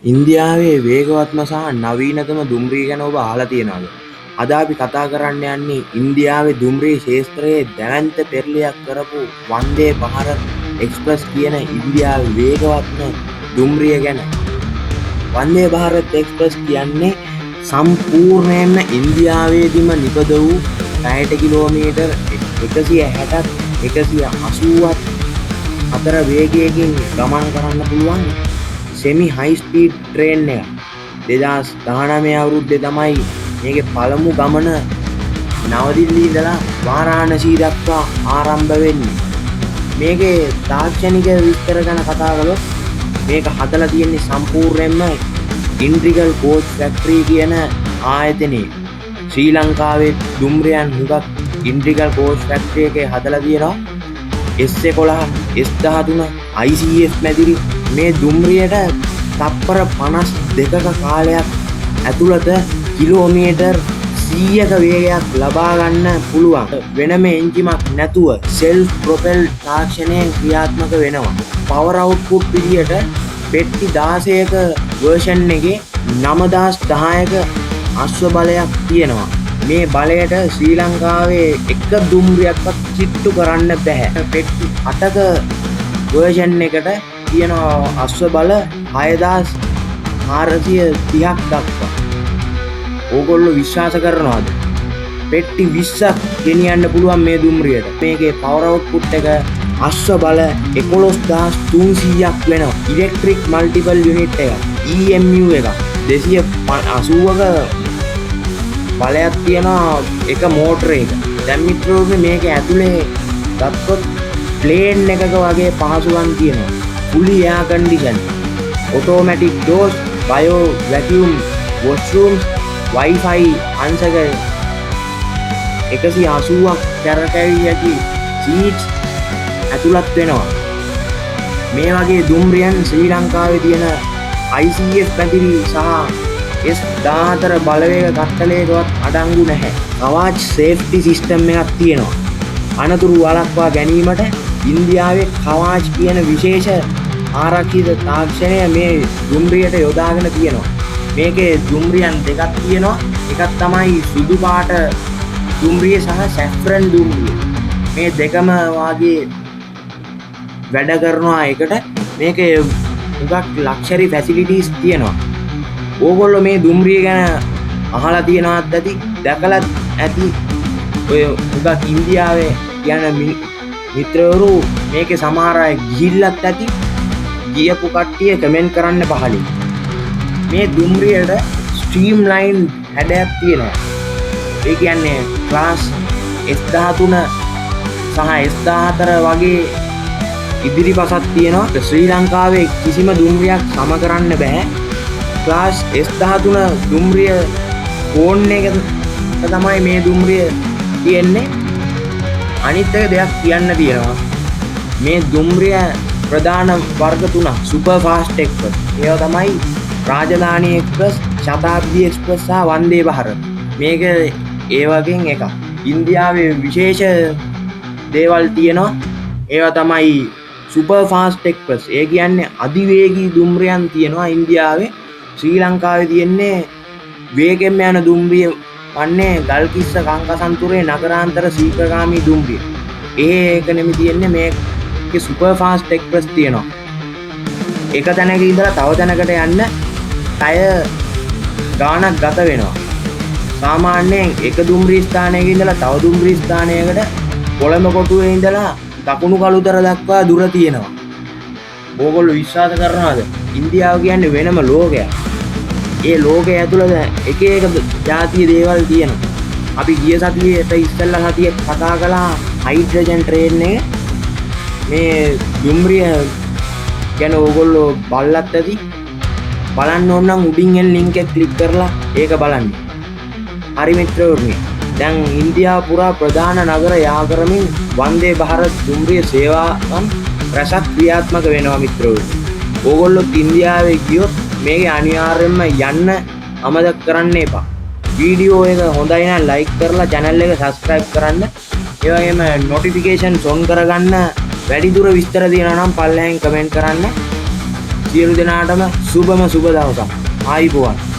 ඉන්දියාවේ වේගවත්ම සහ නවීනතම දුම්රිය ගැන ඔබ අහලා තියෙනවද? අද අපි කතා කරන්න යන්නේ ඉන්දියාවේ දුම්රිය ක්ෂේත්‍රයේ දැවැන්ත පෙරලියක් කරපු වන්දේ භාරත් එක්ස්ප්‍රස් කියන ඉන්දියාවේ වේගවත්ම දුම්රිය ගැන. වන්දේ භාරත් එක්ස්ප්‍රස් කියන්නේ සම්පූර්ණයෙන්ම ඉන්දියාවේදීම නිපද වූ පැයට කිලෝමීටර් 160ක් 180ක් අතර වේගයකින් ගමන් කරන්න පුළුවන් සෙමි හයි ස්පීඩ් ට්‍රේන් එක. 2019 අවුරුද්දේ තමයි මේකේ පළමු ගමන නවදිල්ලි ඉඳලා වාරාණසී දක්වා ආරම්භ වෙන්නේ. මේකේ තාක්ෂණික විස්තර ගැන කතා කළොත් මේක හදලා තියෙන්නේ සම්පූර්ණයෙන්ම ඉන්ට්‍රිගල් කෝච් ෆැක්ටරි කියන ආයතනයේ. ශ්‍රී ලංකාවේ දුම්රියන් හුඟක් ඉන්ට්‍රිගල් කෝච් ෆැක්ටරි එකේ හදලා තියෙනවා. S11 S13 ICF මැදිරි මේ දුම්රියට තප්පර 52ක කාලයක් ඇතුළත කිලෝමීටර් 100ක වේගයක් ලබා ගන්න පුළුවන්. වෙනම එන්ජිමක් නැතුව self propelled තාක්ෂණයෙන් ක්‍රියාත්මක වෙනවා. power output විදියට පෙට්ටි 16ක version එකේ 9010ක අශ්ව බලයක් තියෙනවා. මේ බලයට ශ්‍රී ලංකාවේ එක දුම්රියක්වත් කිට්ටු කරන්න බෑ. පෙට්ටි 8ක version එකට තියෙන අශ්ව බල 6430ක් දක්වා. ඕගොල්ලෝ විශ්වාස කරනවද? පෙට්ටි 20ක් ගෙනියන්න පුළුවන් මේ දුම්රියට. මේකේ power output එක අශ්ව බල 11300ක් වෙනවා. ඉලෙක්ට්‍රික් මල්ටිපල් යුනිට් එක EMU එක 280ක බලයක් තියෙනවා එක මෝටර එක. දැන් මිත්‍රෝගේ මේක ඇතුලේ ගත්තොත් ප්ලේන් එකක වගේ පහසුකම් තියෙනවා. fully air condition, automatic doors, bio vacuum washrooms, wifi අංශක 180ක් කැරකැවි ඇති seats ඇතුළත් වෙනවා. මේ වගේ දුම්රියන් ශ්‍රී ලංකාවේ තියෙන ICF පැතිරි සහ S14 බලවේග කට්ටලයකවත් අඩංගු නැහැ. කවාච් සේෆ්ටි සිස්ටම් එකක් තියෙනවා. අනතුරු වළක්වා ගැනීමට ඉන්දියාවේ කවාච් කියන විශේෂ ආරක්ෂිත තාක්ෂණය මේ දුම්රියට යොදාගෙන තියෙනවා. මේකේ දුම්රියන් දෙකක් තියෙනවා. එකක් තමයි සුදු පාට දුම්රිය සහ සැෆ්‍රන් දුම්රිය. මේ දෙකම වාගේ වැඩ කරනවා එකට. මේකේ උගක් ලක්ෂරි ෆැසිලිටිස් තියෙනවා. ඕගොල්ලෝ මේ දුම්රිය ගැන අහලා තියෙනවත් ඇති, දැකලත් ඇති. ඔය උගක් ඉන්දියාවේ යන මිත්‍රවරු මේකේ සමහර අය ගිහිල්ලත් ඇති. ගියපු කට්ටිය කමෙන්ට් කරන්න පහලින්. මේ දුම්රියට ස්ට්‍රීම්ලයින් හැඩයක් තියෙනවා. ඒ කියන්නේ ක්ලාස් S13 සහ S14 වගේ ඉදිරිපසක් තියෙනවා. ශ්‍රී ලංකාවේ කිසිම දුම්රියක් සම කරන්න බෑ. ක්ලාස් S13 දුම්රිය ෆෝන් එක තමයි මේ දුම්රිය තියෙන්නේ. අනිත් එක දෙයක් කියන්න තියෙනවා. මේ දුම්රිය ප්‍රධාන වර්ග තුනක් සුපර් ෆාස්ට් එක්ස්ප්‍රස්. ඒවා තමයි රාජධානී එක්ස්ප්‍රස්, ශතාබ්දී එක්ස්ප්‍රස් සහ වන්දේ භාරත්. මේක ඒ වගේන් එකක්. ඉන්දියාවේ විශේෂ දේවල් තියෙනවා. ඒවා තමයි සුපර් ෆාස්ට් එක්ස්ප්‍රස්. ඒ කියන්නේ අධිවේගී දුම්රියන් තියෙනවා ඉන්දියාවේ. ශ්‍රී ලංකාවේ තියෙන්නේ වේගෙන් යන දුම්රිය වන්නේ ගල්කිස්ස කංකසන්තුරේ නගරාන්තර ශීඝ්‍රගාමී දුම්රිය. ඒක නෙමෙයි තියෙන්නේ මේකේ සුපර් ෆාස්ට් එක්ස්ප්‍රස් තියෙනවා. එක තැනක ඉඳලා තව තැනකට යන්න ටය ගාණක් ගත වෙනවා. සාමාන්‍යයෙන් එක දුම්රිය ස්ථානයක ඉඳලා තව දුම්රිය ස්ථානයකට කොළඹ කොටුවේ ඉඳලා දකුණු කළුතර දක්වා දුර තියෙනවා. ඕගොල්ලෝ විශ්වාස කරනවද? ඉන්දියාව කියන්නේ වෙනම ලෝකයක්. ඒ ලෝකයේ ඇතුළත එක එක ජාතිය දේවල් තියෙනවා. අපි ගිය සතියේට ඉස්සෙල්ලා සතියේ කතා කළා හයිඩ්‍රජන් ට්‍රේන් එක. මේ දුම්රිය ගැන ඕගොල්ලෝ බලලත් ඇති. බලන්න ඕන නම් උඩින් එන ලින්ක් එක ක්ලික් කරලා ඒක බලන්න. හරි මිත්‍රවරුනි. දැන් ඉන්දියාව පුරා ප්‍රධාන නගර යා කරමින් වන්දේ භාරත් දුම්රිය සේවාවන් රැසක් ක්‍රියාත්මක වෙනවා මිත්‍රවරුනි. ඕගොල්ලෝ ඉන්දියාවේ ගියොත් මේක අනිවාර්යයෙන්ම යන්න අමතක කරන්න එපා. වීඩියෝ එක හොඳයි නම් ලයික් කරලා channel එක subscribe කරන්න. ඒ වගේම notifications on කරගන්න. වැඩි දුර විස්තර තියෙනවා නම් පල්ලෙහෙන් කමෙන්ට් කරන්න. සියලු දෙනාටම සුබම සුබ දවසක්. ආයිබෝවන්.